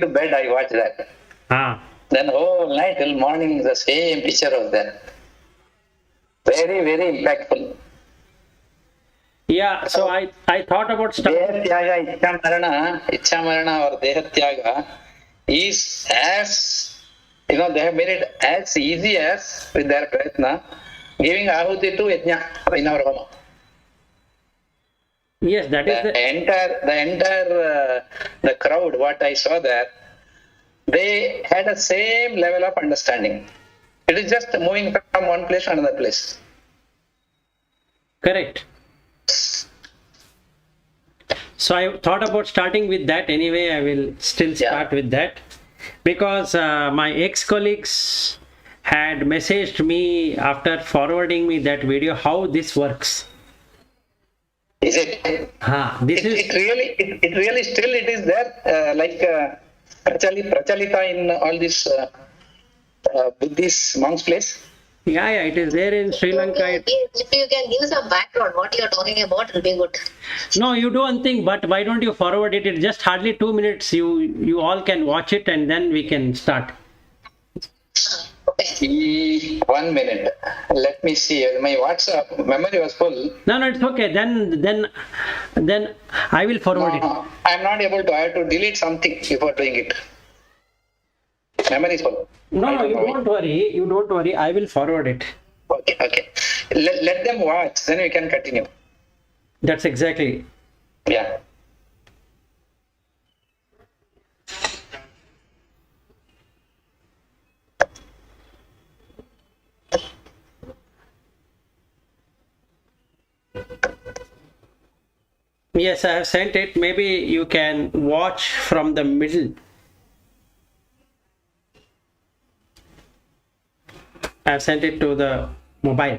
to bed, I watch that. Then whole night till morning, the same picture was there. Very, very impactful. Yeah, so I thought about Dehatyaga, Ichha Marana or Dehatyaga is as, they have made it as easy as with their pratna, giving ahuti to yajna in our home. Yes, that is the entire the crowd, what I saw there, they had the same level of understanding. It is just moving from one place to another place. Correct. So I thought about starting with that. Anyway, I will still start with that, because my ex-colleagues had messaged me after forwarding me that video how this works. Is it? It really still it is there, like Prachalita in all this Buddhist monks' place. Yeah, it is there in Sri Lanka. If you can give some background, what you are talking about, it will be good. No, you do one thing, but why don't you forward it? It's just hardly 2 minutes. You all can watch it and then we can start. Okay. 1 minute. Let me see. My WhatsApp memory was full. No, it's okay. Then I will forward it. I'm not able to. I have to delete something before doing it. Memory is full. No, you don't worry. You don't worry. I will forward it. Okay. Let them watch. Then we can continue. That's exactly. Yeah. Yes, I have sent it. Maybe you can watch from the middle. I have sent it to the mobile.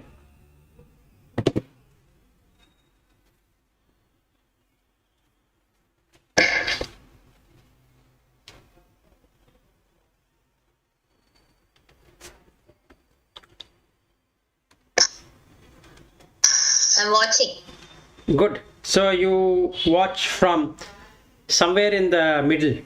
I'm watching. Good. So you watch from somewhere in the middle.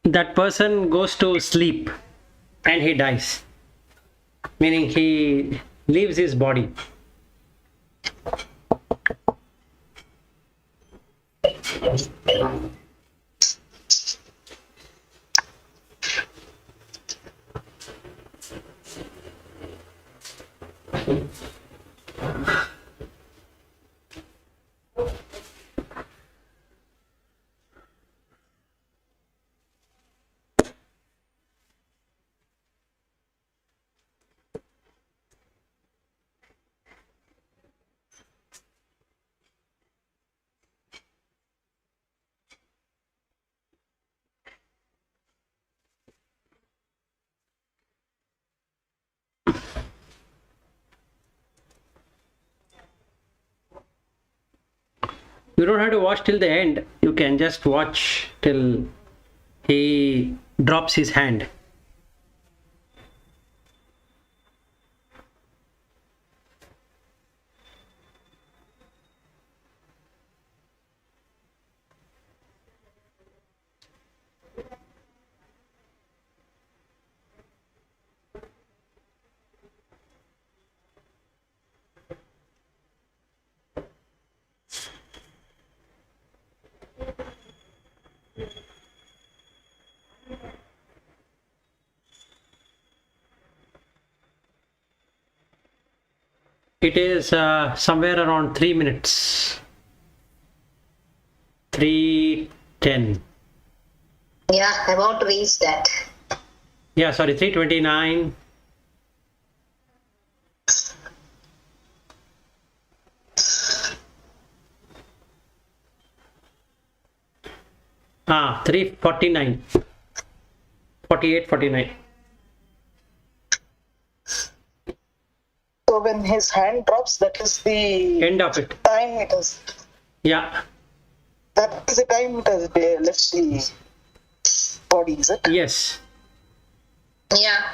That person goes to sleep and he dies, meaning he leaves his body. You don't have to watch till the end. You can just watch till he drops his hand. It is somewhere around 3 minutes. 3:10. Yeah, about to reach that. Yeah, sorry, 3:29. 349. 48, 49. So when his hand drops, that is the End of it. time it has. Yeah. That is the time it has left the body, is it? Yes. Yeah.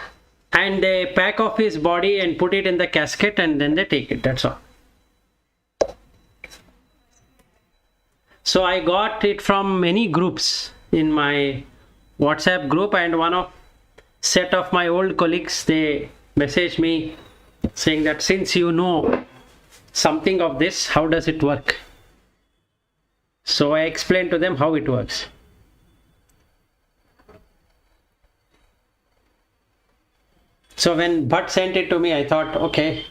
And they pack off his body and put it in the casket and then they take it. That's all. So I got it from many groups in my WhatsApp group, and one of set of my old colleagues, they messaged me saying that since you know something of this, how does it work? So I explained to them how it works. So when Bhatt sent it to me, I thought, okay,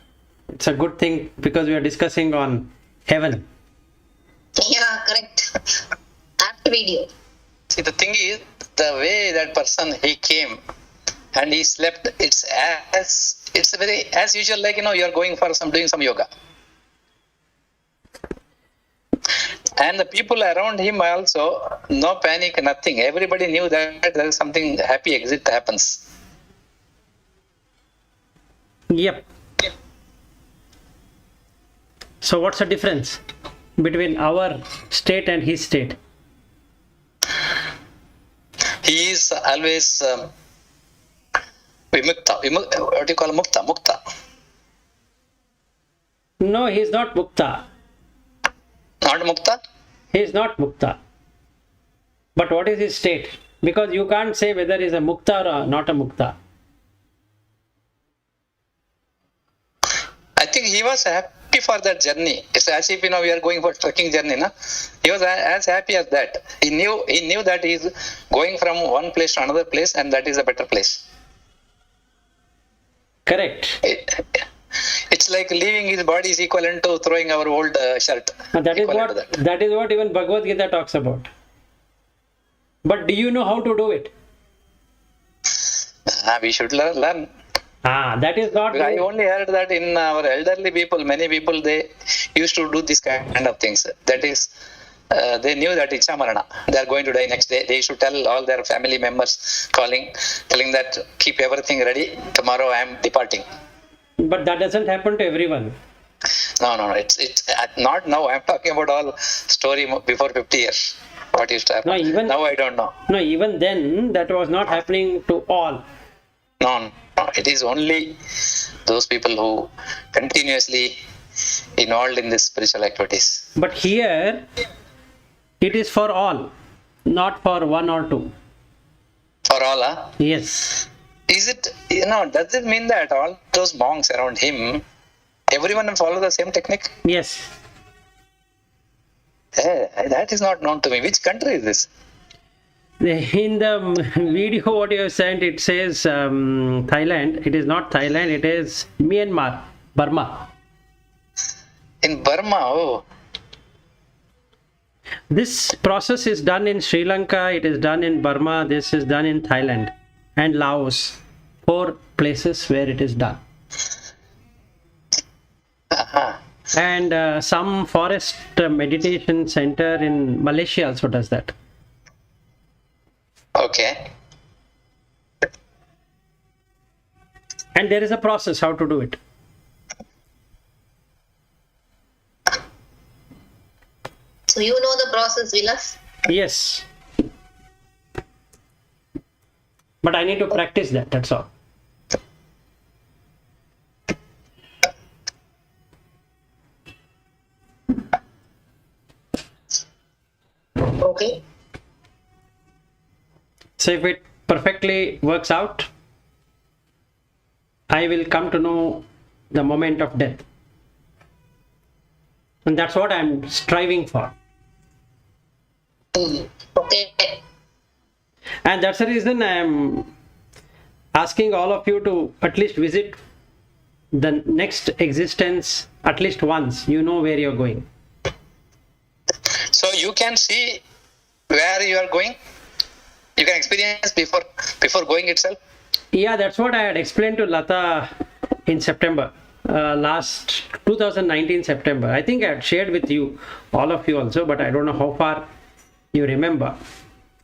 it's a good thing because we are discussing on heaven. Yeah, correct. Apt video. See, the thing is, the way that person he came and he slept, it's very as usual, like you are going for doing some yoga. And the people around him also, no panic, nothing. Everybody knew that there is something happy exit happens. Yep. So what's the difference between our state and his state? He is always vimukta. What do you call mukta? Mukta. No, he is not mukta. Not mukta? He is not mukta. But what is his state? Because you can't say whether he is a mukta or not a mukta. I think he was happy for that journey. It's as if we are going for trekking journey, na? He was as happy as that. He knew that he is going from one place to another place, and that is a better place. Correct. It's like leaving his body is equivalent to throwing our old shirt. And that is Equivalent what to that is what even Bhagvadgita talks about. But do you know how to do it? We should learn. That is not. I only heard that in our elderly people, many people, they used to do this kind of things. That is, they knew that Ichha Marana, they are going to die next day. They used to tell all their family members, telling that keep everything ready. Tomorrow I am departing. But that doesn't happen to everyone. No. It's not now. I am talking about all story before 50 years. What used to happen? Now I don't know. No, even then that was not happening to all. No. It is only those people who continuously involved in these spiritual activities. But here, it is for all, not for one or two. For all, huh? Yes. Is it, does it mean that all those monks around him, everyone will follow the same technique? Yes. That is not known to me. Which country is this? In the video what you have sent, it says Thailand. It is not Thailand, it is Myanmar, Burma. In Burma, oh. This process is done in Sri Lanka, it is done in Burma, this is done in Thailand and Laos. 4 places where it is done. Uh-huh. And some forest meditation center in Malaysia also does that. Okay. And there is a process how to do it. So you know the process, Vilas? Yes. But I need to practice that, that's all. Okay. So if it perfectly works out, I will come to know the moment of death. And that's what I'm striving for. Okay. And that's the reason I'm asking all of you to at least visit the next existence at least once. You know where you're going. So you can see where you are going? You can experience before going itself? Yeah, that's what I had explained to Lata in September. Last 2019 September. I think I had shared with you, all of you also, but I don't know how far you remember.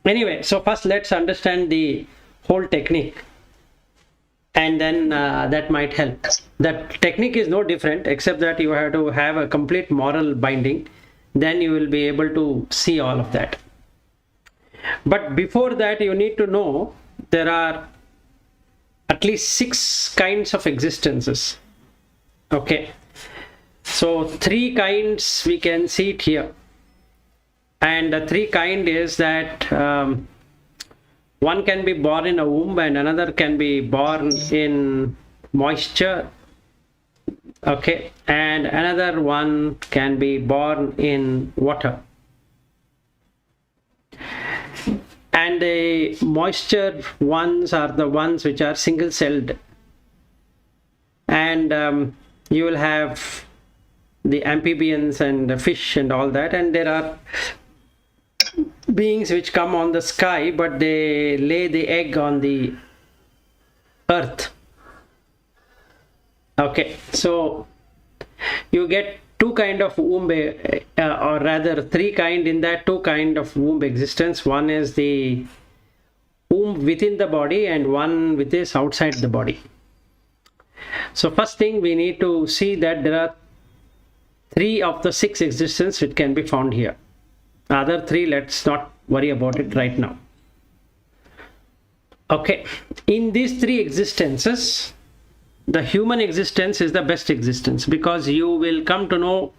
Anyway, so first let's understand the whole technique, and then that might help. That technique is no different, except that you have to have a complete moral binding. Then you will be able to see all of that. But before that, you need to know there are at least 6 kinds of existences. Okay, so 3 kinds we can see it here, and the 3 kind is that one can be born in a womb, and another can be born in moisture. Okay, and another one can be born in water. And the moisture ones are the ones which are single-celled, and you will have the amphibians and the fish and all that, and there are beings which come on the sky, but they lay the egg on the earth. Okay, so you get 2 kind of womb, or rather 3 kind in that 2 kind of womb existence. One is the womb within the body, and one which is outside the body. So first thing, we need to see that there are 3 of the 6 existences which can be found here. Other 3, let's not worry about it right now. Okay, in these 3 existences, the human existence is the best existence, because you will come to know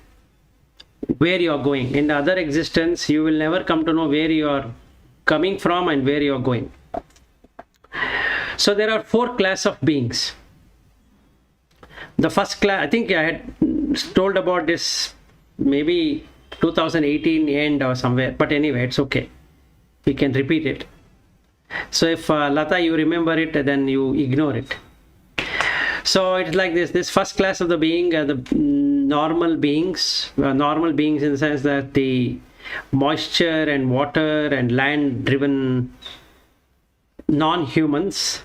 where you are going. In the other existence, you will never come to know where you are coming from and where you are going. So there are 4 classes of beings. The first class, I think I had told about this maybe 2018 end or somewhere, but anyway, it's okay, we can repeat it. So if Lata, you remember it, then you ignore it. So it's like this first class of the being are the normal beings. Normal beings in the sense that the moisture and water and land driven non-humans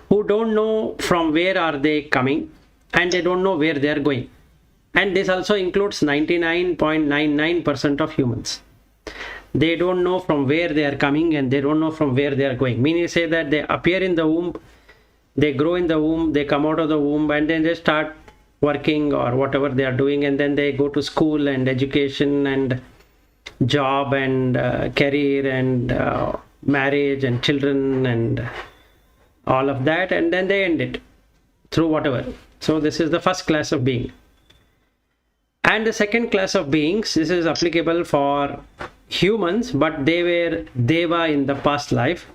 who don't know from where are they coming, and they don't know where they are going. And this also includes 99.99% of humans. They don't know from where they are coming, and they don't know from where they are going. Meaning, say that they appear in the womb, they grow in the womb, they come out of the womb, and then they start working or whatever they are doing, and then they go to school and education and job and career and marriage and children and all of that, and then they end it through whatever. So this is the first class of being. And the second class of beings, this is applicable for humans, but they were Deva in the past life.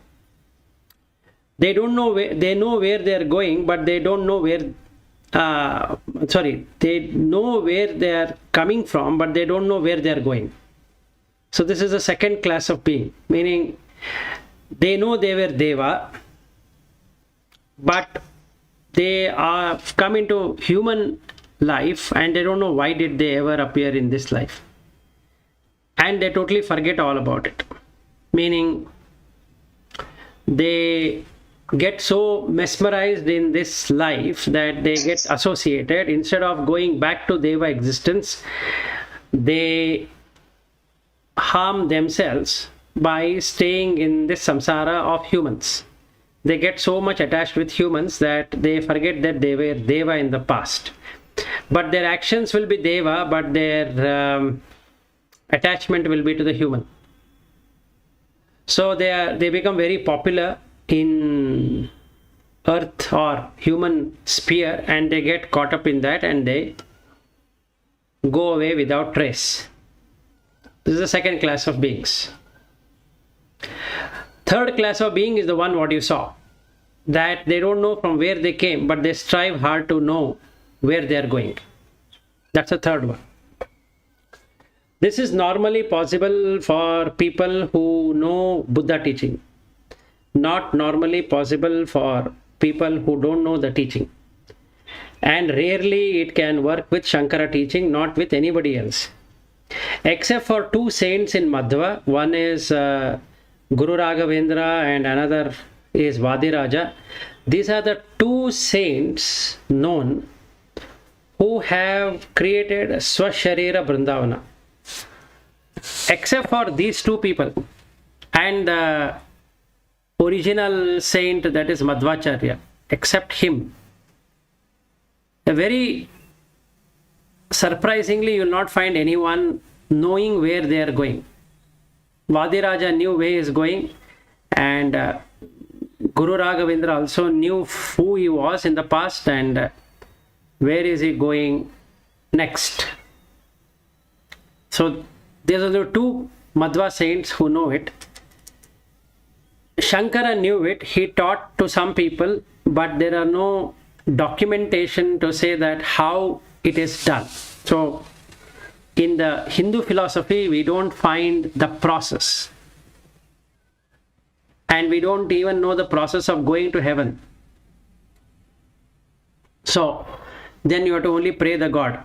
They don't know where, they know where they are going, but they don't know where, they know where they are coming from, but they don't know where they are going. So this is the second class of being, meaning they know they were Deva, but they are come into human life and they don't know why did they ever appear in this life. And they totally forget all about it. Meaning they get so mesmerized in this life that they get associated. Instead of going back to Deva existence, they harm themselves by staying in this samsara of humans. They get so much attached with humans that they forget that they were Deva in the past. But their actions will be Deva, but their attachment will be to the human. So they become very popular in earth or human sphere, and they get caught up in that and they go away without trace. This is the second class of beings. Third class of being is the one what you saw, that they don't know from where they came, but they strive hard to know where they are going. That's the third one. This is normally possible for people who know Buddha teaching, not normally possible for people who don't know the teaching. And rarely it can work with Shankara teaching, not with anybody else. Except for two saints in Madhva, one is Guru Raghavendra and another is Vadiraja. These are the two saints known who have created Swasharira Vrindavana. Except for these two people, And the original saint, that is Madhvacharya, except him, a very surprisingly, you will not find anyone knowing where they are going. Vadiraja knew where he is going, and Guru Raghavendra also knew who he was in the past and where is he going next. So there are the two Madhva saints who know it. Shankara knew it. He taught to some people, but there are no documentation to say that how it is done. So in the Hindu philosophy, we don't find the process. And we don't even know the process of going to heaven. So then you have to only pray the God.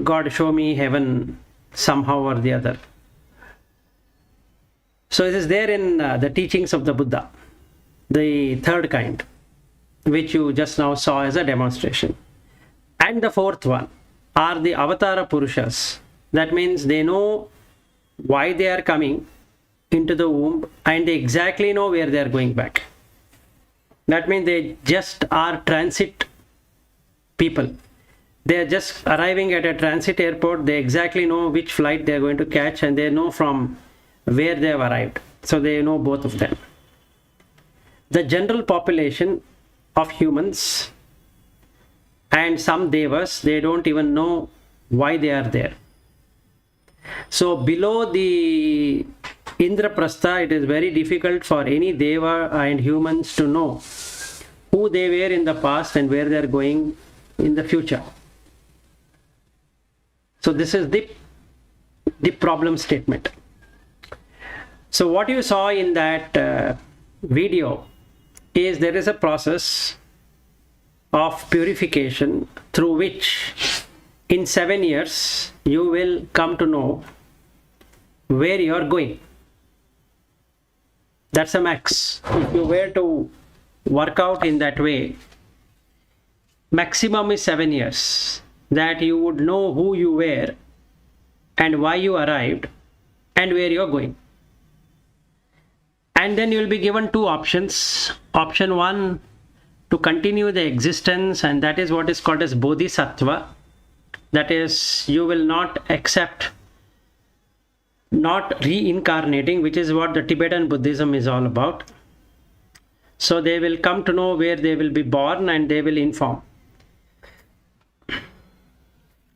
God, show me heaven somehow or the other. So it is there in the teachings of the Buddha, the third kind, which you just now saw as a demonstration. And the fourth one are the Avatara Purushas. That means they know why they are coming into the womb and they exactly know where they are going back. That means they just are transit people. They are just arriving at a transit airport. They exactly know which flight they are going to catch and they know from where they have arrived. So they know both of them. The general population of humans and some devas, they don't even know why they are there. So below the Indraprastha, it is very difficult for any deva and humans to know who they were in the past and where they are going in the future. So this is the problem statement. So what you saw in that video is there is a process of purification through which in 7 years you will come to know where you are going. That's a max. If you were to work out in that way, maximum is 7 years, that you would know who you were and why you arrived and where you are going. And then you will be given two options. Option one, to continue the existence, and that is what is called as Bodhisattva. That is, you will not accept not reincarnating, which is what the Tibetan Buddhism is all about. So they will come to know where they will be born and they will inform.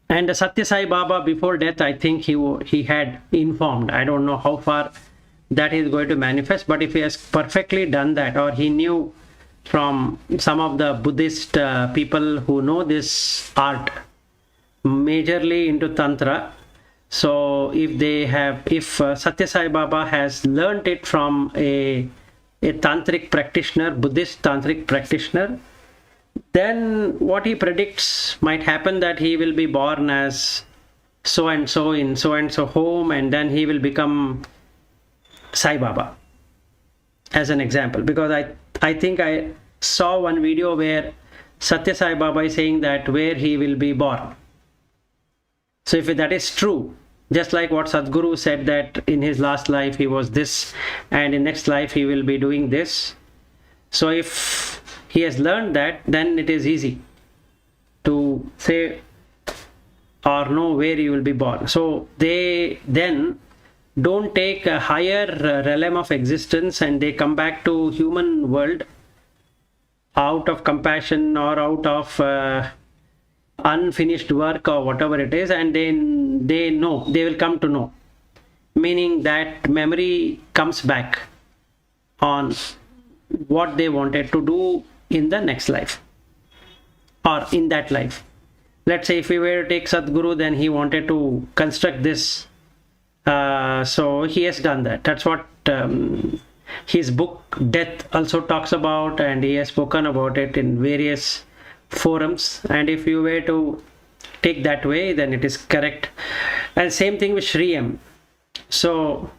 And Satya Sai Baba, before death, I think he had informed. I don't know how far that is going to manifest, but if he has perfectly done that, or he knew from some of the Buddhist people who know this art, majorly into Tantra. So if Satya Sai Baba has learnt it from a tantric practitioner, Buddhist tantric practitioner, then what he predicts might happen, that he will be born as so and so in so and so home, and then he will become Sai Baba, as an example. Because I think I saw one video where Satya Sai Baba is saying that where he will be born. So if that is true, just like what Sadhguru said, that in his last life he was this and in next life he will be doing this. So if he has learned that, then it is easy to say or know where you will be born. So they then don't take a higher realm of existence and they come back to human world out of compassion or out of unfinished work or whatever it is, and then they will come to know, meaning that memory comes back on what they wanted to do in the next life or in that life. Let's say if we were to take Sadhguru, then he wanted to construct this, so he has done that. That's what his book Death also talks about, and he has spoken about it in various forums. And if you were to take that way, then it is correct. And same thing with Sri M. So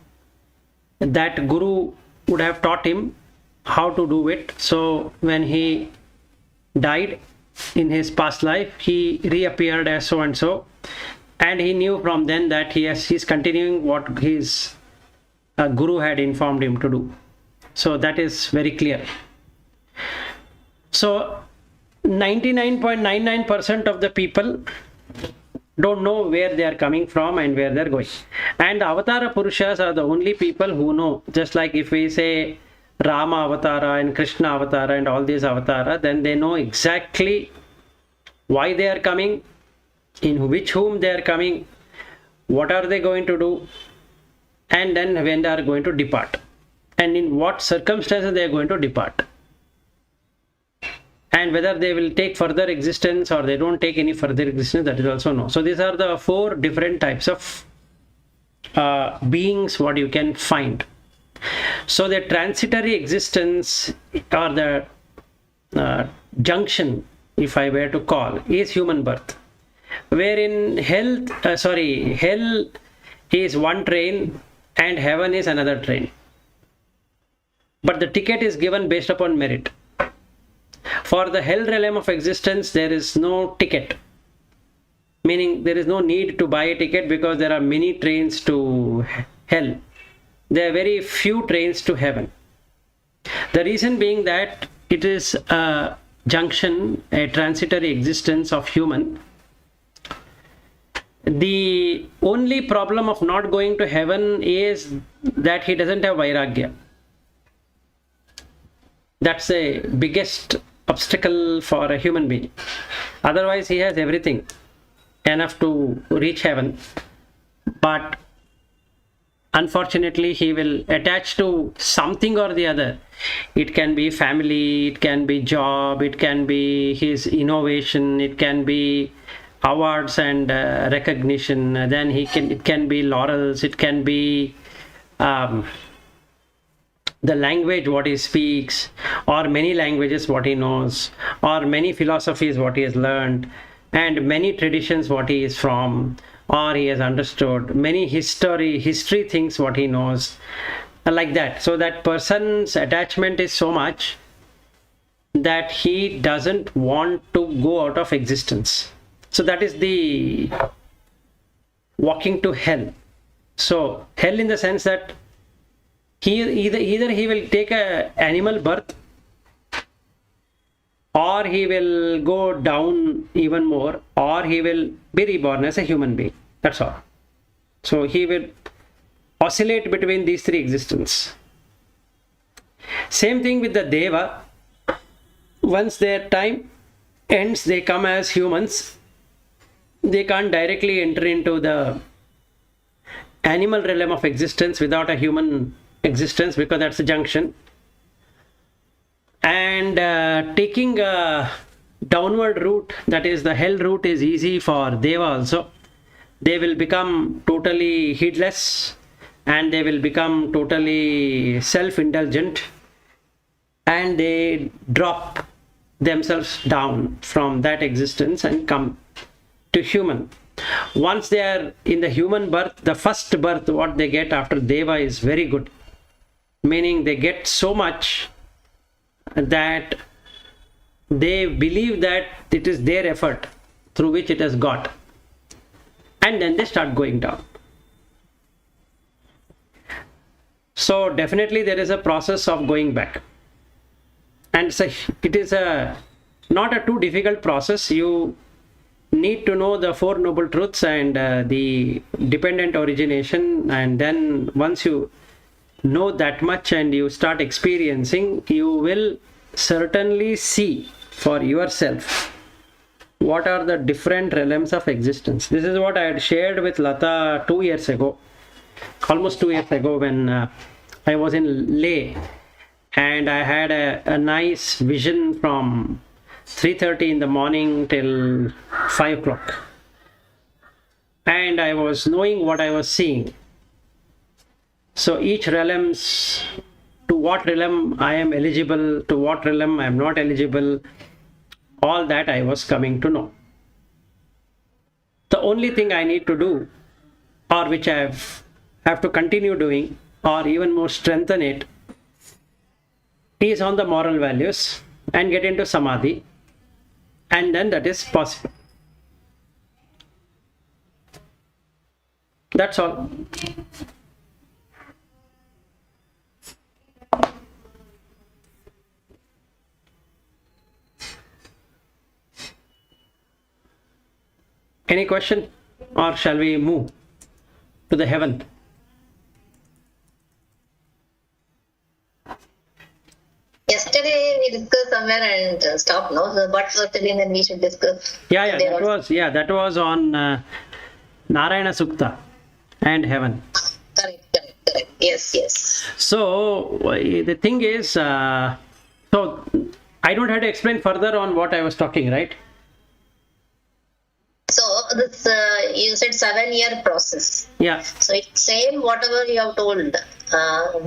that Guru would have taught him how to do it. So when he died in his past life, he reappeared as so and so, and he knew from then that he's continuing what his a guru had informed him to do. So that is very clear. So 99.99% of the people don't know where they are coming from and where they are going. And the Avatara Purushas are the only people who know. Just like if we say Rama Avatara and Krishna Avatara and all these Avatara, then they know exactly why they are coming, in which whom they are coming, what are they going to do, and then when they are going to depart, and in what circumstances they are going to depart, and whether they will take further existence or they don't take any further existence, that is also known. So these are the 4 different types of beings what you can find. So the transitory existence or the junction, if I were to call, is human birth, wherein hell is one train and heaven is another train, but the ticket is given based upon merit. For the hell realm of existence, there is no ticket, meaning there is no need to buy a ticket because there are many trains to hell. There are very few trains to heaven. The reason being that it is a junction, a transitory existence of human. The only problem of not going to heaven is that he doesn't have Vairagya. That's the biggest obstacle for a human being. Otherwise, he has everything enough to reach heaven. But unfortunately, he will attach to something or the other. It can be family, it can be job, it can be his innovation, it can be awards and recognition. Then it can be laurels, it can be the language what he speaks, or many languages what he knows, or many philosophies what he has learned, and many traditions what he is from, or he has understood, many history things what he knows, like that. So that person's attachment is so much that he doesn't want to go out of existence. So that is the walking to hell. So hell in the sense that either he will take a animal birth, or he will go down even more, or he will be reborn as a human being. That's all. So he will oscillate between these 3 existences. Same thing with the Deva. Once their time ends, they come as humans. They can't directly enter into the animal realm of existence without a human existence, because that's a junction. And taking a downward route, that is the hell route, is easy for Deva also. They will become totally heedless, and they will become totally self-indulgent, and they drop themselves down from that existence and come to human. Once they are in the human birth, the first birth what they get after Deva is very good, meaning they get so much that they believe that it is their effort through which it has got, and then they start going down. So definitely there is a process of going back, and so it is not a too difficult process. You need to know the 4 noble truths and the dependent origination, and then once you know that much and you start experiencing, you will certainly see for yourself what are the different realms of existence. This is what I had shared with Lata 2 years ago, almost 2 years ago, when I was in Leh, and I had a nice vision from 3:30 in the morning till 5 o'clock, and I was knowing what I was seeing. So each realms, to what realm I am eligible, to what realm I am not eligible, all that I was coming to know. The only thing I need to do, or which I have to continue doing, or even more strengthen it, is on the moral values and get into samadhi, and then that is possible. That's all. Any question? Or shall we move to the heaven? Yesterday we discussed somewhere and stopped, no? So what was the thing that we should discuss? Yeah, There that was on Narayana Sukta and heaven. Correct. Yes. So the thing is, so I don't have to explain further on what I was talking, right? So this you said 7-year process. Yeah. So it's same whatever you have told.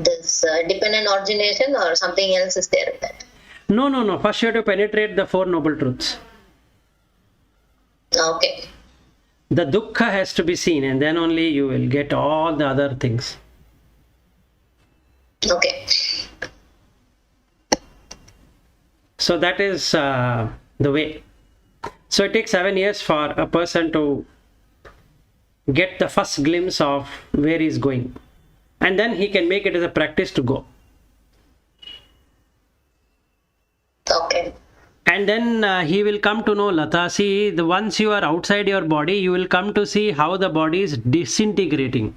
This dependent origination or something else is there in that. No. First you have to penetrate the Four Noble Truths. Okay. The dukkha has to be seen, and then only you will get all the other things. Okay. So that is the way. So it takes 7 years for a person to get the first glimpse of where he's going. And then he can make it as a practice to go. Okay. And then he will come to know, Lata, see, once you are outside your body, you will come to see how the body is disintegrating.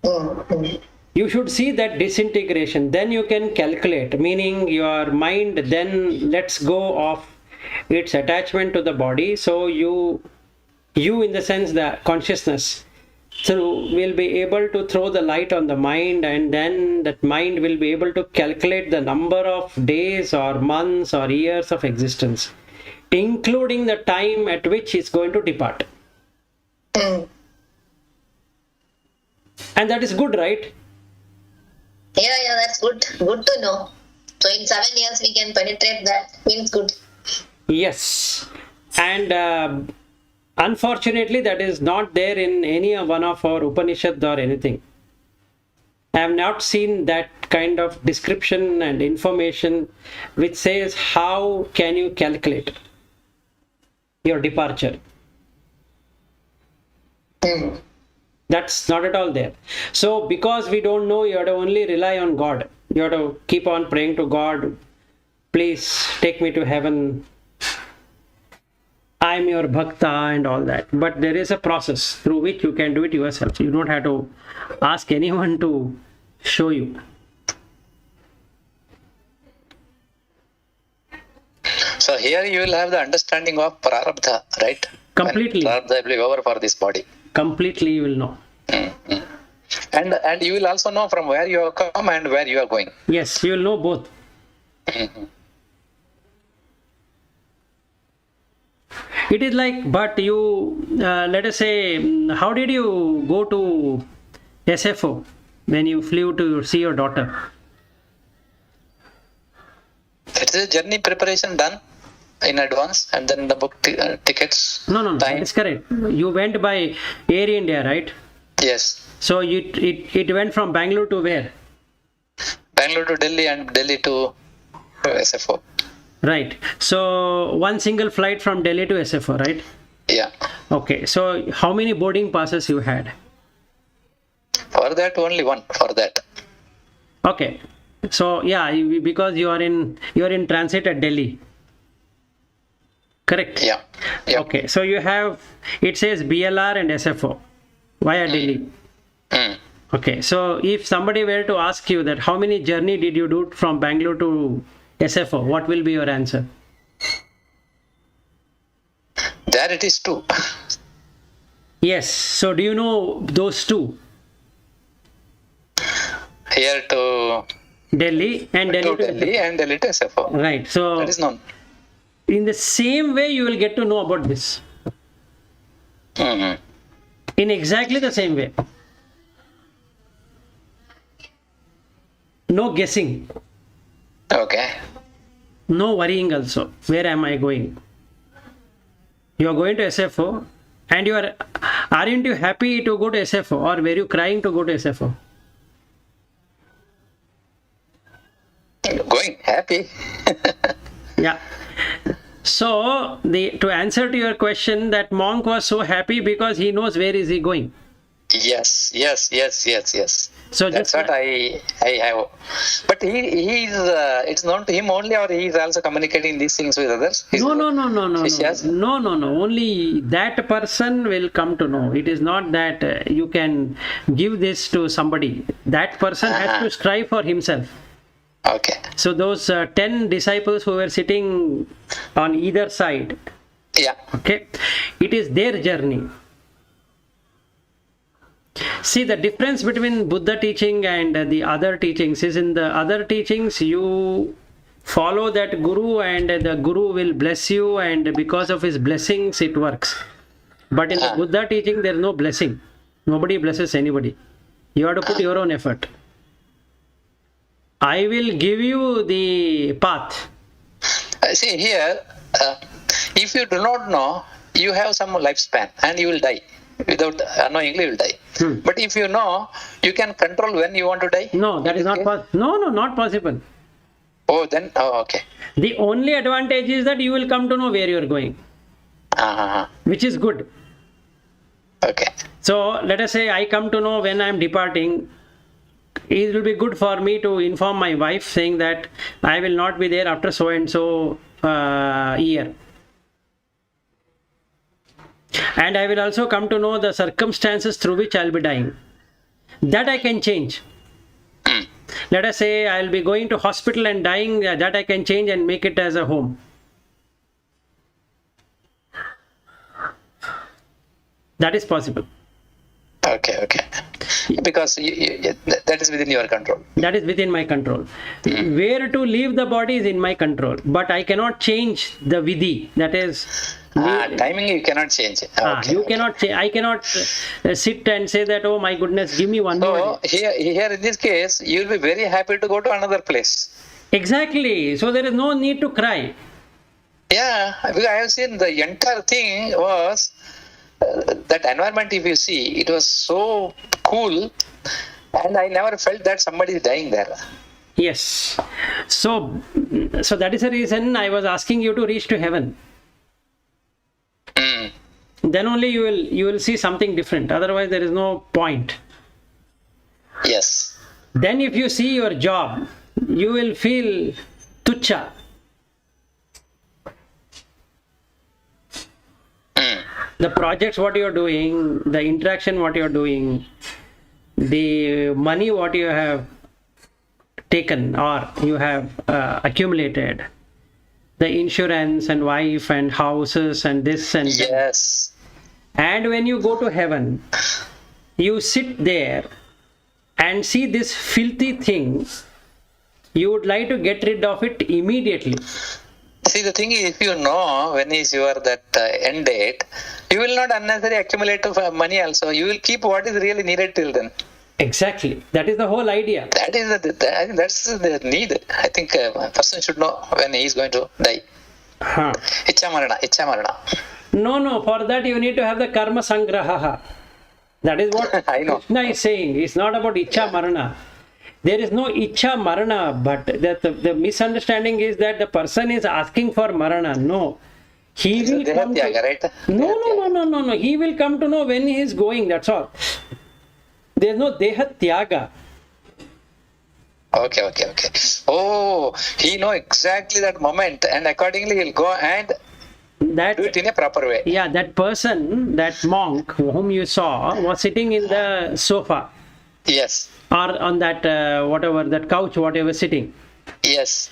Mm-hmm. You should see that disintegration. Then you can calculate, meaning your mind then lets go of its attachment to the body. So you in the sense the consciousness, will be able to throw the light on the mind, and then that mind will be able to calculate the number of days or months or years of existence, including the time at which it's going to depart. Mm. And that is good, right? Yeah, that's good. Good to know. So in 7 years we can penetrate that. Feels good. Yes. And unfortunately, that is not there in any one of our Upanishads or anything. I have not seen that kind of description and information which says how can you calculate your departure. Mm. That's not at all there. So because we don't know, you have to only rely on God. You have to keep on praying to God, please take me to heaven. I'm your bhakta and all that. But there is a process through which you can do it yourself. You don't have to ask anyone to show you. So here you will have the understanding of prarabdha, right? Completely. And prarabdha will be over for this body. Completely you will know. Mm-hmm. And you will also know from where you have come and where you are going. Yes, you will know both. Mm-hmm. It is like, but you, let us say, how did you go to SFO when you flew to see your daughter? It is a journey preparation done in advance, and then the book tickets. No, time. that is correct. You went by Air India, right? Yes. So it went from Bangalore to where? Bangalore to Delhi and Delhi to SFO. Right. So one single flight from Delhi to SFO, right? Yeah. Okay. So how many boarding passes you had? For that, only one for that. Okay. So yeah, because you are in transit at Delhi. Correct? Yeah. Okay. So you have, it says BLR and SFO via Delhi. Mm. Okay. So if somebody were to ask you that how many journey did you do from Bangalore to SFO, what will be your answer? There it is 2. Yes. So do you know those two? Here to Delhi and Delhi to Delhi and Delhi to SFO. Right. So That is known. in the same way you will get to know about this. Mm-hmm. In exactly the same way. No guessing. Okay. No worrying also. Where am I going? You are going to SFO and aren't you happy to go to SFO, or were you crying to go to SFO? Going happy. Yeah. So to answer to your question, that monk was so happy because he knows where is he going. Yes. So That's just what I have. But he is. It's known to him only, or he is also communicating these things with others. No. Only that person will come to know. It is not that you can give this to somebody. That person has to strive for himself. Okay. So those 10 disciples who were sitting on either side, Yeah. okay, it is their journey. See, the difference between Buddha teaching and the other teachings is, in the other teachings you follow that guru and the guru will bless you, and because of his blessings it works. But in the Buddha teaching there is no blessing. Nobody blesses anybody. You have to put your own effort. I will give you the path. See here, if you do not know, you have some lifespan and you will die. Without unknowingly, you will die. But if you know, you can control when you want to die. No, that is not possible. No, not possible. Oh, then, okay. The only advantage is that you will come to know where you are going, which is good. Okay. So let us say I come to know when I am departing. It will be good for me to inform my wife saying that I will not be there after so and so year. And I will also come to know the circumstances through which I will be dying. That I can change. Let us say I will be going to hospital and dying, that I can change and make it as a home. That is possible. Okay. Because that is within your control. That is within my control. Where to leave the body is in my control. But I cannot change the vidhi. That is... timing you cannot change. You cannot change. I cannot sit and say that, oh my goodness, give me one more day. So here in this case, you will be very happy to go to another place. Exactly. So there is no need to cry. Yeah, because I have seen the entire thing was that environment. If you see, it was so cool, and I never felt that somebody is dying there. Yes. So that is the reason I was asking you to reach to heaven. Then only you will see something different. Otherwise, there is no point. Yes. Then if you see your job, you will feel tucha. The projects what you are doing, the interaction what you are doing, the money what you have taken or you have accumulated, the insurance and wife and houses and this and that. Yes. And when you go to heaven, you sit there and see this filthy thing, you would like to get rid of it immediately. See, the thing is, if you know when is your that end date, you will not unnecessarily accumulate money also. You will keep what is really needed till then. Exactly. That is the whole idea. That is I think that's the need. I think a person should know when he is going to die. Ichha marana. No. For that you need to have the karma sangraha. That is what I know. Krishna is saying. It's not about ichha marana. There is no ichha marana, but the misunderstanding is that the person is asking for marana. No. He will come to... right? No. He will come to know when he is going. That's all. There is no deha tyaga. Okay. Oh, he know exactly that moment, and accordingly he'll go and do it in a proper way. Yeah, that person, that monk whom you saw, was sitting in the sofa. Yes. Or on that that couch, whatever sitting. Yes.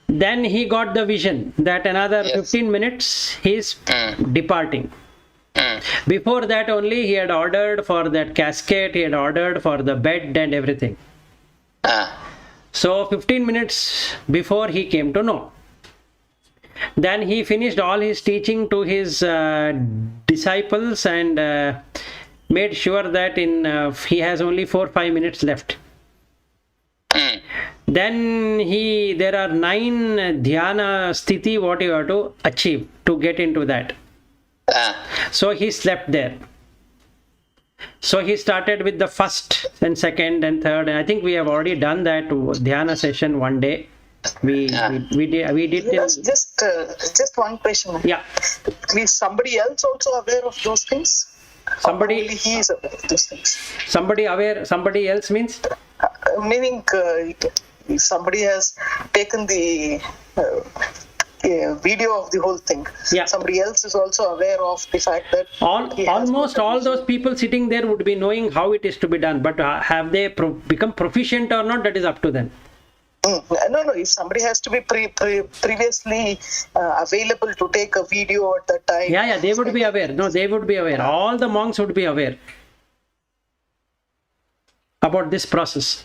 Then he got the vision that another 15 minutes he is departing. Before that only he had ordered for that casket, he had ordered for the bed and everything. So 15 minutes before he came to know. Then he finished all his teaching to his disciples and made sure that he has only 4-5 minutes left. Then there are 9 dhyana sthiti what you have to achieve to get into that. So he slept there. So he started with the first and second and third. And I think we have already done that dhyana session one day. We did. Yes, just one question. Yeah. Is somebody else also aware of those things? Somebody, only he is aware of these things. somebody aware, somebody else means? Meaning, if somebody has taken the video of the whole thing. Yeah. Somebody else is also aware of the fact that Almost all those people sitting there would be knowing how it is to be done, but have they become proficient or not, that is up to them. No. If somebody has to be previously available to take a video at that time. Yeah, they would be aware. No, they would be aware. All the monks would be aware about this process.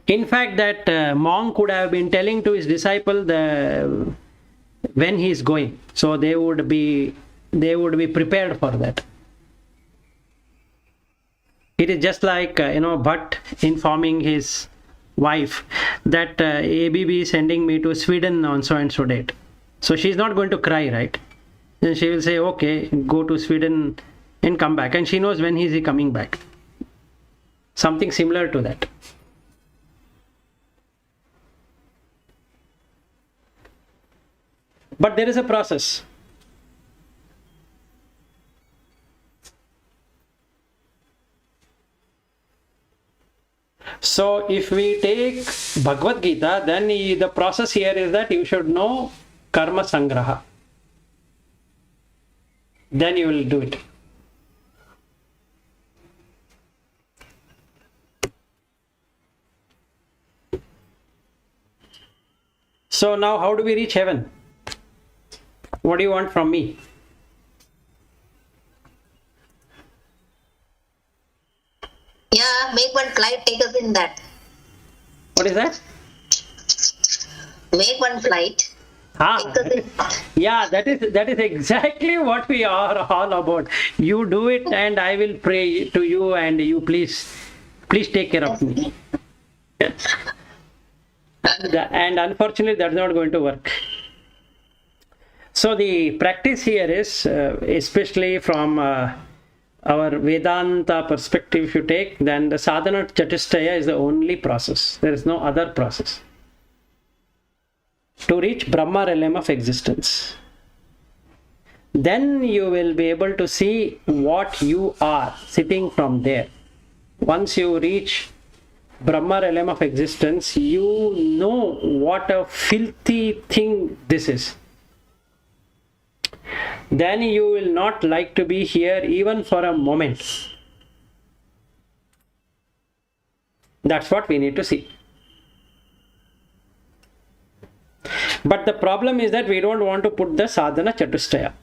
In fact, that monk would have been telling to his disciple when he is going, so they would be prepared for that. It is just like Bhatt informing his wife that ABB is sending me to Sweden on so and so date. So she's not going to cry, right? Then she will say, okay, go to Sweden and come back, and she knows when he is coming back. Something similar to that. But there is a process. So if we take Bhagvadgita, then the process here is that you should know karma sangraha. Then you will do it. So now how do we reach heaven? What do you want from me? Yeah, make one flight, take us in that. What is that? Make one flight. Take us in. Yeah, that is exactly what we are all about. You do it and I will pray to you, and you please take care of me. And unfortunately that's not going to work. So the practice here is, especially from our Vedanta perspective, if you take, then the sadhana chatustaya is the only process. There is no other process to reach Brahma realm of existence. Then you will be able to see what you are sitting from there. Once you reach Brahma realm of existence, you know what a filthy thing this is. Then you will not like to be here even for a moment. That's what we need to see. But the problem is that we don't want to put the sadhana chatustaya,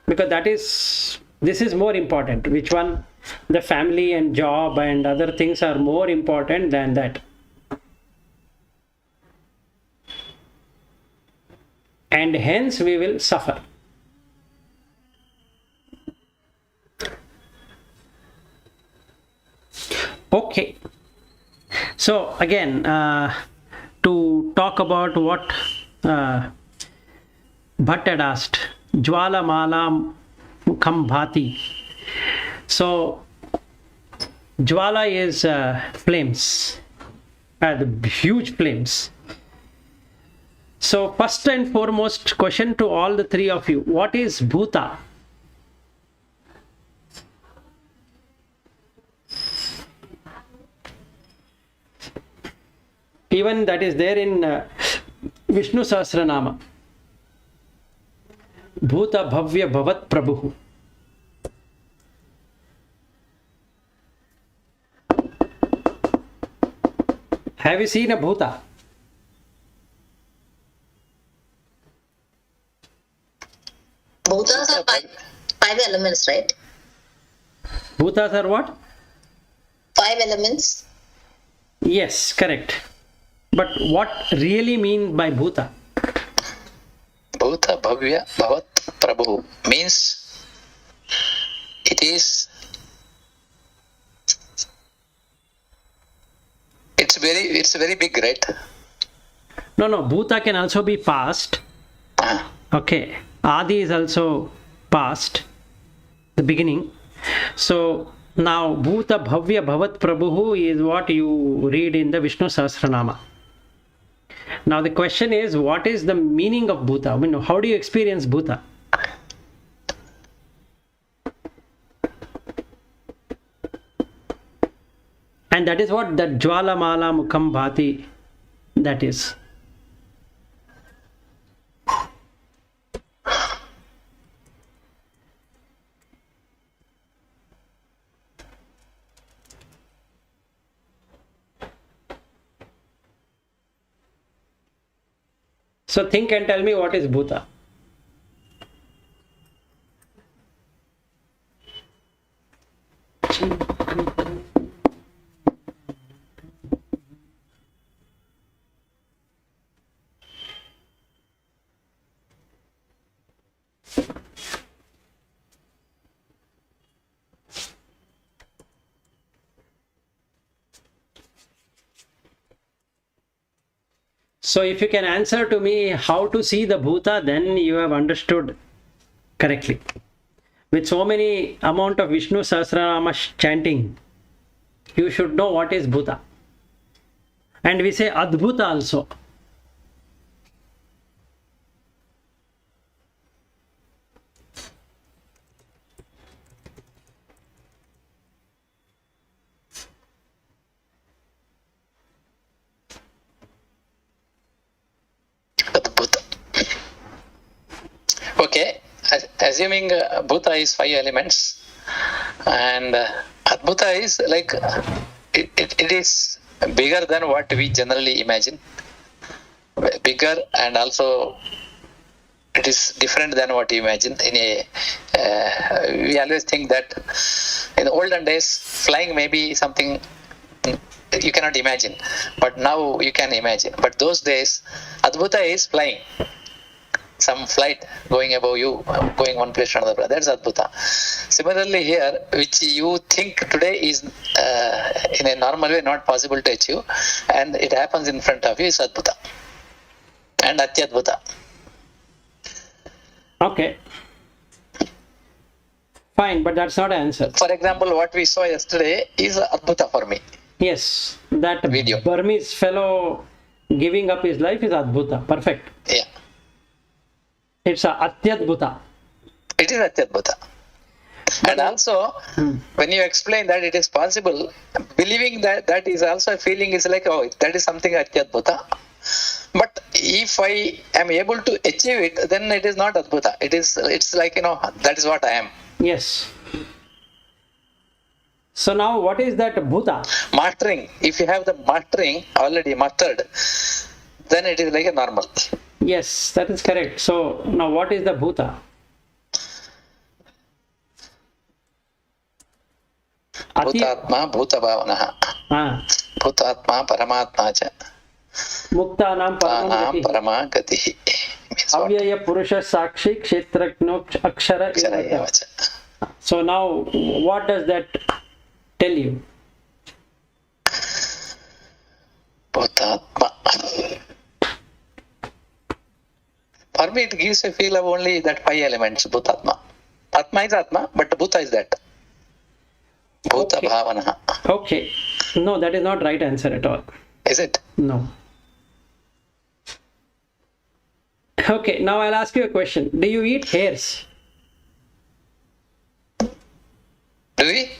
because this is more important. Which one? The family and job and other things are more important than that. And hence we will suffer. Okay. So again, to talk about what Bhatt had asked, Jwala Mala Mukham Bhati. So Jwala is flames, the huge flames. So first and foremost question to all the three of you, what is Bhuta? Even that is there in Vishnu Sahasranama. Bhuta Bhavya Bhavat Prabhu. Have you seen a Bhuta? Bhutas are five elements, right? Bhutas are what? 5 elements. Yes, correct. But what really mean by Bhuta? Bhuta Bhavya Bhavat Prabhu means it's very big, right? No, Bhuta can also be past. Okay. Adi is also past, the beginning. So now Bhuta Bhavya Bhavat Prabhu is what you read in the Vishnu Sahasranama. Now the question is, what is the meaning of Bhuta? I mean, how do you experience Bhuta? And that is what that Jwala Mala Mukham Bhati, that is. So think and tell me what is Bhuta. So if you can answer to me how to see the Bhuta, then you have understood correctly. With so many amount of Vishnu Sahasranama chanting, you should know what is Bhuta. And we say Adbhuta also. Okay, assuming Bhuta is 5 elements, and Adbhuta is like it is bigger than what we generally imagine. Bigger, and also it is different than what you imagine. We always think that in the olden days, flying may be something you cannot imagine, but now you can imagine. But those days, Adbhuta is flying. Some flight going above you, going one place to another. That's Adbhuta. Similarly here, which you think today is in a normal way not possible to achieve, and it happens in front of you, is Adbhuta and Atyadbhuta. Okay. Fine, but that's not an answer. For example, what we saw yesterday is Adbhuta for me. Yes, that Video. Burmese fellow giving up his life is Adbhuta. Perfect. Yeah. It's a Atyadbhuta. It is Atyadbhuta. And also, when you explain that it is possible, believing that is also a feeling, is like, oh, that is something Atyadbhuta. But if I am able to achieve it, then it is not Adbhuta. It's like, that is what I am. Yes. So now what is that Bhuta? Mastering. If you have the mastering already mastered, then it is like a normal. Yes, that is correct. So now what is the Bhuta? Bhutatma, Bhutabhavanaha. Bhutatma, Paramatma cha. Muktanam Tanam Paramagati. Paramagati. Avyaya Purusha Sakshi Kshetrajno Akshara Evata. So now what does that tell you? Bhutatma. For me, it gives a feel of only that 5 elements, Bhutatma. Atma is Atma, but Bhuta is that. Bhuta Okay. Bhavanaha. Okay. No, that is not right answer at all. Is it? No. Okay, now I'll ask you a question. Do you eat hairs? Do we?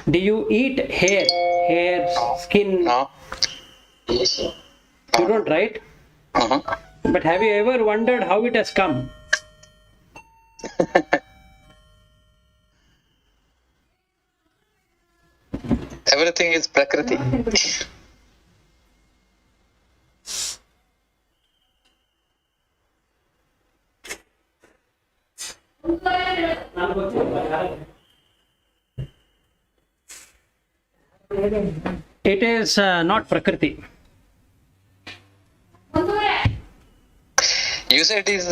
Do you eat hair, skin? No. You don't, right? Uh-huh. But have you ever wondered how it has come? Everything is Prakriti. It is not Prakriti. You said it is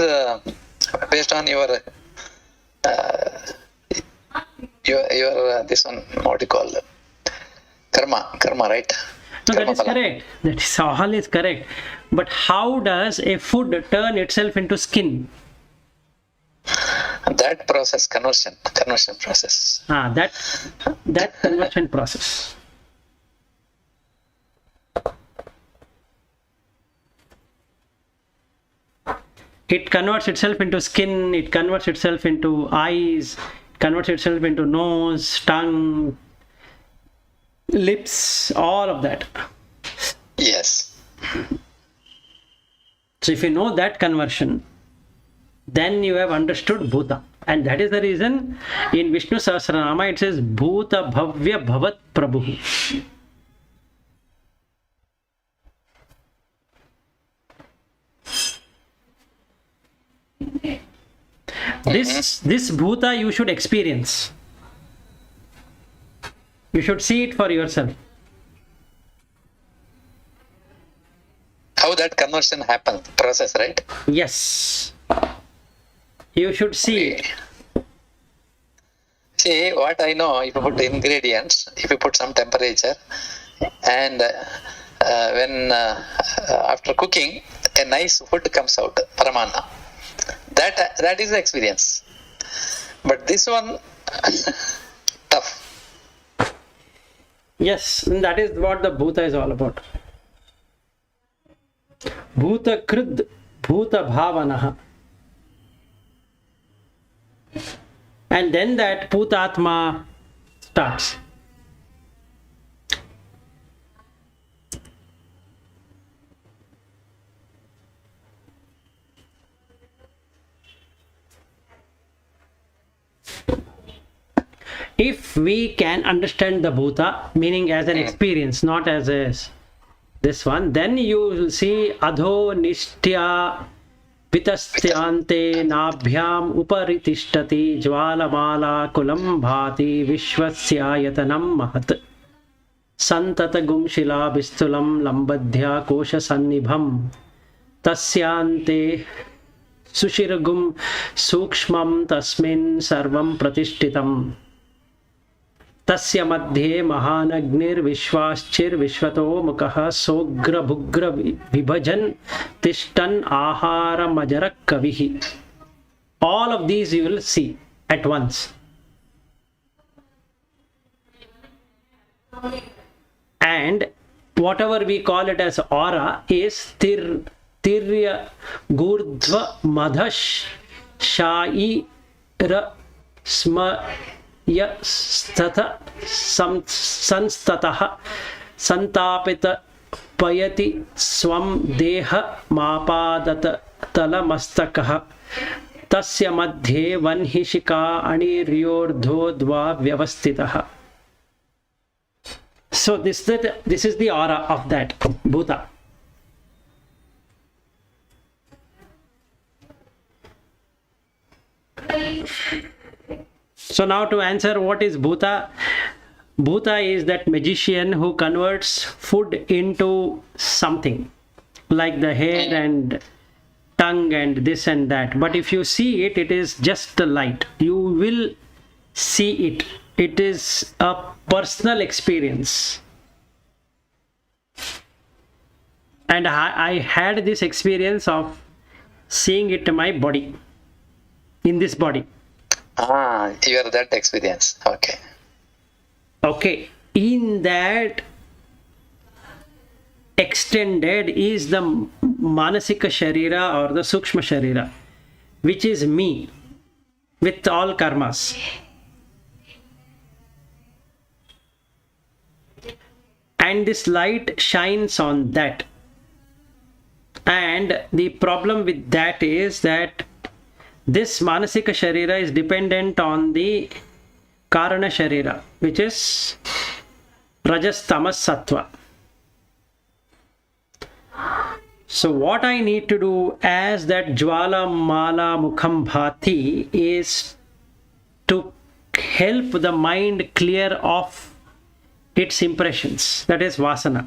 based on your this one, what do you call it? Karma, right? No, that Karma is phala. correct. That is all is correct. But how does a food turn itself into skin? That process, conversion process. That conversion process. It converts itself into skin, it converts itself into eyes, it converts itself into nose, tongue, lips, all of that. Yes. So if you know that conversion, then you have understood Bhuta. And that is the reason in Vishnu Sahasranama it says Bhuta Bhavya Bhavat Prabhu. This Bhuta you should experience. You should see it for yourself. How that conversion happens, process, right? Yes. You should see it. See, what I know, if you put ingredients, if you put some temperature, and when after cooking, a nice food comes out, paramana. That is the experience. But this one, tough. Yes, and that is what the Bhuta is all about. Bhuta Krid, Bhuta Bhavanaha. And then that Bhutatma starts. If we can understand the Bhuta, meaning as an experience, not as this one, then you will see Adho Nishtya Vitastyante Nabhyam Uparitishthati Jwalamala Kulam Bhati Vishwasyayatanam Mahat Santata Gumshila Bistulam Lambadhya Kosha Sannibham Tasyante Sushiragum Sukshmam Tasmin Sarvam Pratishtitam Tasya madhye mahanagnir vishwaschir vishwato mukah sogra bhugra vibhajan tishtan ahara majarak kavihi. All of these you will see at once. And whatever we call it as aura is tirya gurdhva madhash shai ra sma ya stata sanstatah santapita payati swam deha mapadata talamastakah tasya madhye vanhishika aniryordho dva vyavastitah. So this is the aura of that Bhuta. So now to answer what is Bhuta. Bhuta is that magician who converts food into something like the hair and tongue and this and that. But if you see it, it is just the light. You will see it. It is a personal experience. And I had this experience of seeing it in my body, in this body. You are that experience. Okay. Okay. In that extended is the Manasika Sharira or the Sukshma Sharira, which is me with all karmas. And this light shines on that. And the problem with that is that this Manasika Sharira is dependent on the Karana Sharira, which is Rajas, Tamas, Sattva. So what I need to do as that Jwala Mala Mukham Bhati is to help the mind clear off its impressions, that is Vasana.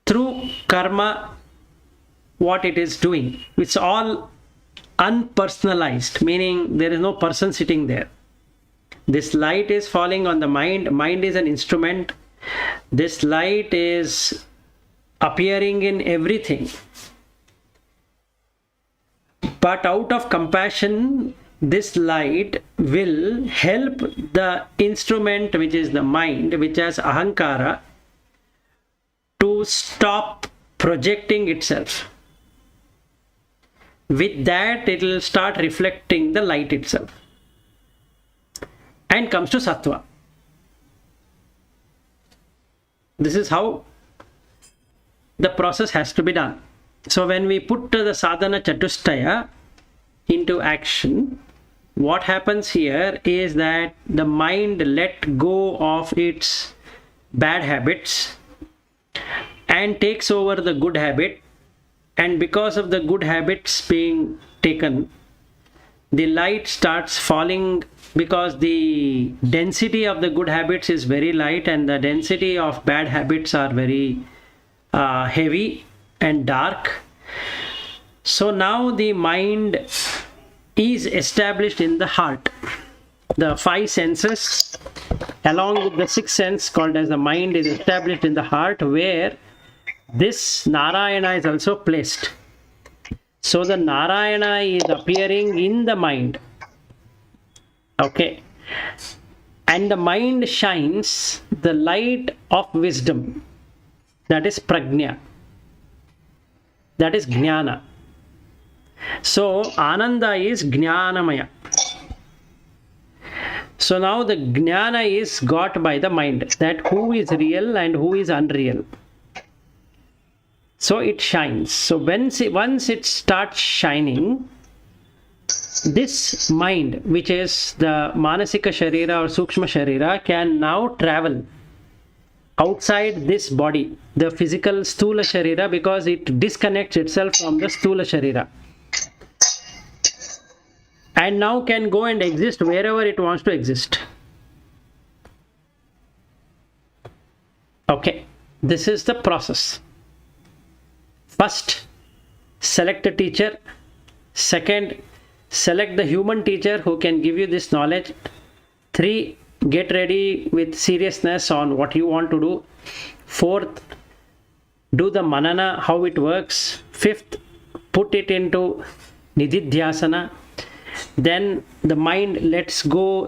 Through karma, what it is doing, it's all unpersonalized, meaning there is no person sitting there. This light is falling on the mind. Mind is an instrument. This light is appearing in everything. But out of compassion, this light will help the instrument, which is the mind, which has ahankara, to stop projecting itself. With that, it will start reflecting the light itself and comes to sattva. This is how the process has to be done. So when we put the sadhana chatustaya into action, what happens here is that the mind let go of its bad habits and takes over the good habit, and because of the good habits being taken, the light starts falling, because the density of the good habits is very light and the density of bad habits are very heavy and dark. So now the mind is established in the heart. The five senses along with the sixth sense called as the mind is established in the heart, where this Narayana is also placed. So the Narayana is appearing in the mind. Okay. And the mind shines the light of wisdom. That is prajna. That is jnana. So Ananda is jnanamaya. So now the jnana is got by the mind, that who is real and who is unreal. So it shines. So once it starts shining, this mind, which is the manasika sharira or sukshma sharira, can now travel outside this body, the physical sthula sharira, because it disconnects itself from the sthula sharira, and now can go and exist wherever it wants to exist. Okay, this is the process. First, select a teacher. Second, select the human teacher who can give you this knowledge. 3, get ready with seriousness on what you want to do. 4th, do the manana, how it works. 5th, put it into nididhyasana. Then the mind lets go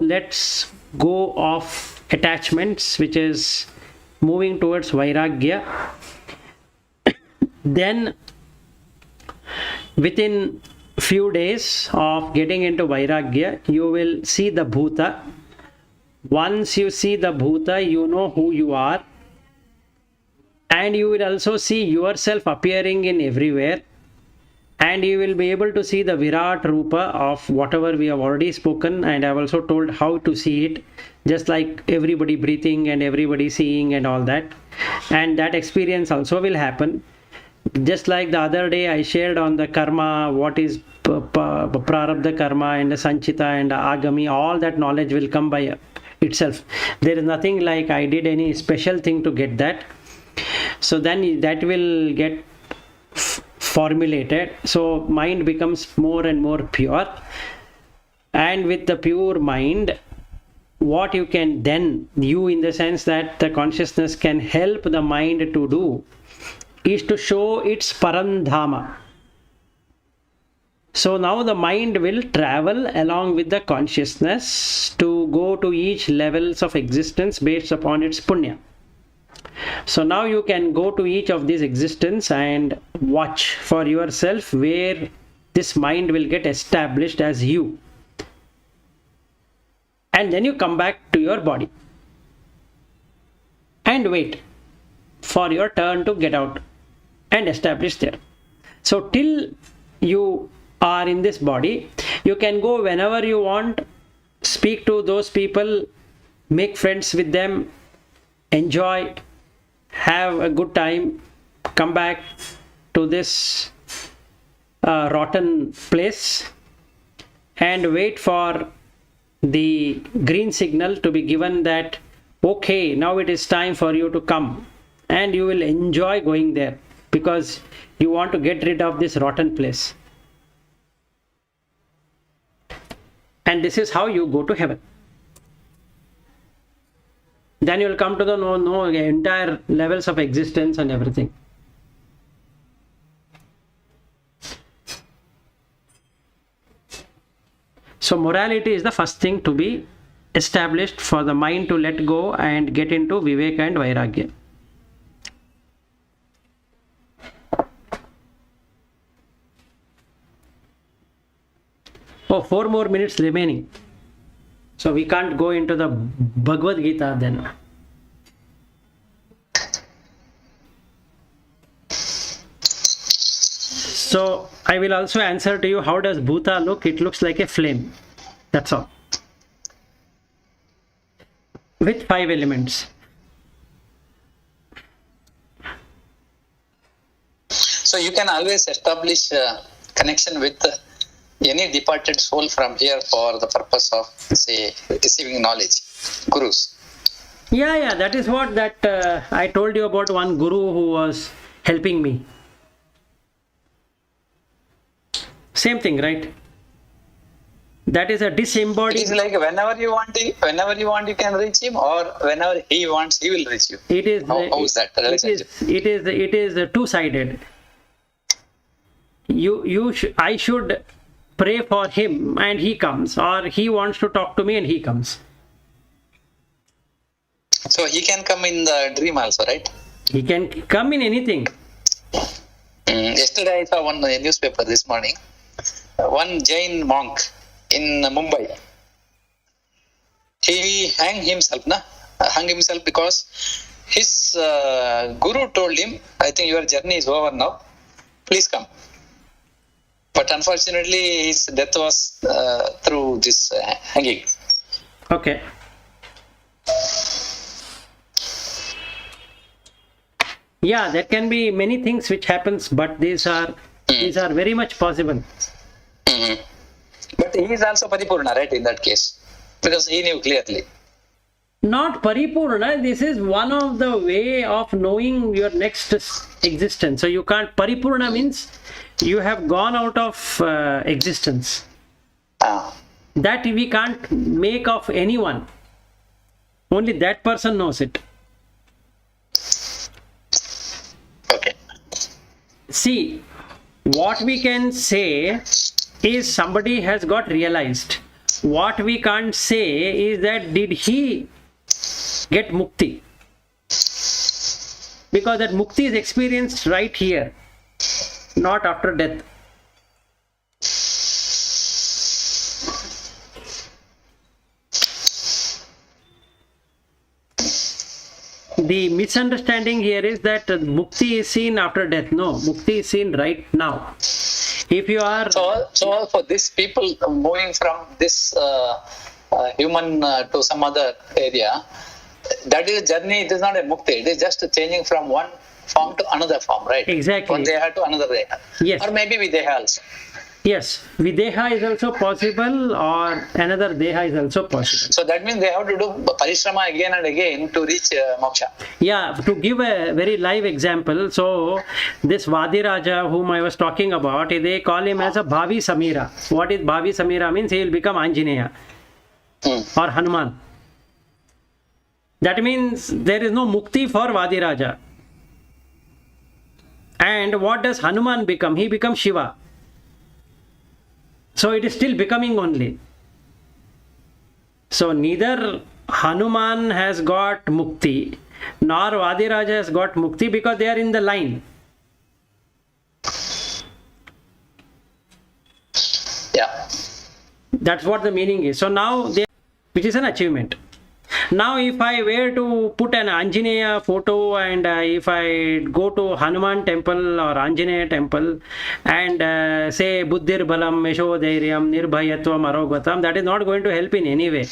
of attachments, which is moving towards vairagya. Then within few days of getting into vairagya, you will see the bhuta. Once you see the bhuta, you know who you are, and you will also see yourself appearing in everywhere, and you will be able to see the virat rupa of whatever we have already spoken, and I have also told how to see it, just like everybody breathing and everybody seeing and all that. And that experience also will happen. Just like the other day I shared on the karma, what is prarabdha karma and the sanchita and the agami, all that knowledge will come by itself. There is nothing like I did any special thing to get that. So then that will get formulated. So mind becomes more and more pure. And with the pure mind, what you can then, you in the sense that the consciousness can help the mind to do, is to show its parandhama. So now the mind will travel along with the consciousness to go to each levels of existence based upon its punya. So now you can go to each of these existence and watch for yourself where this mind will get established as you. And then you come back to your body and wait for your turn to get out and establish there. So till you are in this body, you can go whenever you want, speak to those people, make friends with them, enjoy, have a good time, come back to this rotten place and wait for the green signal to be given that okay, now it is time for you to come, and you will enjoy going there because you want to get rid of this rotten place. And this is how you go to heaven. Then you will come to the entire levels of existence and everything. So morality is the first thing to be established for the mind to let go and get into viveka and vairagya. Oh, 4 more minutes remaining. So we can't go into the Bhagvadgita then. So I will also answer to you, how does Bhuta look? It looks like a flame. That's all. With 5 elements. So you can always establish connection with any departed soul from here for the purpose of, say, receiving knowledge. Gurus. Yeah, that is what I told you about one guru who was helping me. Same thing, right? That is a disembodied. It is like whenever you want, you can reach him, or whenever he wants, he will reach you. It is. How is that relationship? It is two-sided. I should pray for him and he comes, or he wants to talk to me and he comes. So he can come in the dream also, right? He can come in anything. Yesterday I saw one newspaper this morning. One Jain monk in Mumbai. He hung himself because his guru told him, I think your journey is over now. Please come. But unfortunately, his death was through this hanging. Okay. Yeah, there can be many things which happens, but these are very much possible. Mm-hmm. But he is also Paripurna, right, in that case? Because he knew clearly. Not Paripurna, this is one of the way of knowing your next existence. So you can't, Paripurna means you have gone out of existence. That we can't make of anyone. Only that person knows it. Okay. See, what we can say is somebody has got realized. What we can't say is that did he get mukti? Because that mukti is experienced right here, not after death. The misunderstanding here is that mukti is seen after death. No, mukti is seen right now. If you are... So for these people moving from this human to some other area, that is journey, it is not a mukti, it is just changing from one form to another form, right? Exactly. One deha to another deha. Yes. Or maybe videha also. Yes, videha is also possible, or another deha is also possible. So that means they have to do parishrama again and again to reach moksha. Yeah, to give a very live example, so this Vadiraja whom I was talking about, they call him as a Bhavi Samira. What is Bhavi Samira means? He will become Anjaneya or Hanuman. That means there is no mukti for Vadiraja. And what does Hanuman become? He becomes Shiva. So it is still becoming only. So neither Hanuman has got mukti, nor Vadiraja has got mukti, because they are in the line. Yeah. That's what the meaning is. So now, which is an achievement. Now if I were to put an Anjaneya photo, and if I go to Hanuman temple or Anjaneya temple and say Buddhir Balam, Meshodairyam, Nirbhayatvam, Arogvatam, that is not going to help in any way.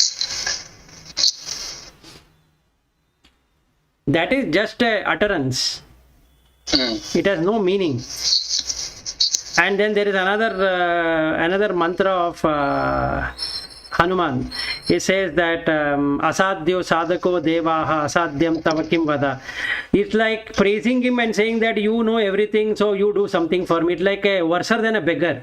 That is just a utterance. It has no meaning. And then there is another mantra of Hanuman. He says that asadhyo sadhako devaha asadhyam tavakim vada. It's like praising him and saying that you know everything, so you do something for me. It's like a worse than a beggar.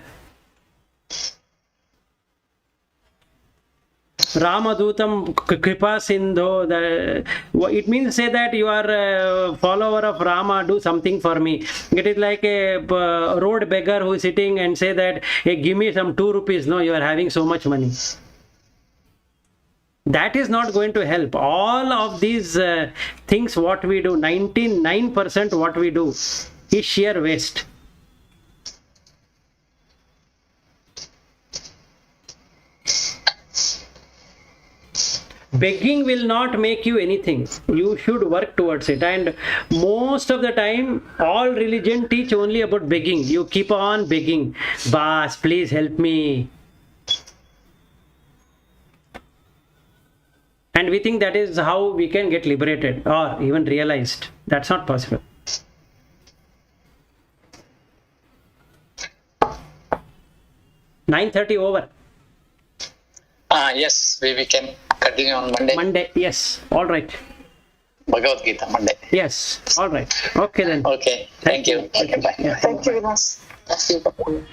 Ramadutam kripa sindho. It means to say that you are a follower of Rama, do something for me. It is like a road beggar who is sitting and say that, hey, give me some 2 rupees. No, you are having so much money. That is not going to help. All of these things what we do, 99% what we do is sheer waste. begging will not make you anything. You should work towards it. And most of the time, all religion teach only about begging. You keep on begging. Boss, please help me. And we think that is how we can get liberated or even realized. That's not possible. (9:30) over. Yes, we can continue on Monday. Monday, yes. All right. Bhagavad-gita, Monday. Yes. All right. Okay then. Okay, thank you. Okay, bye. Yeah. Thank you, Vinas. That's you.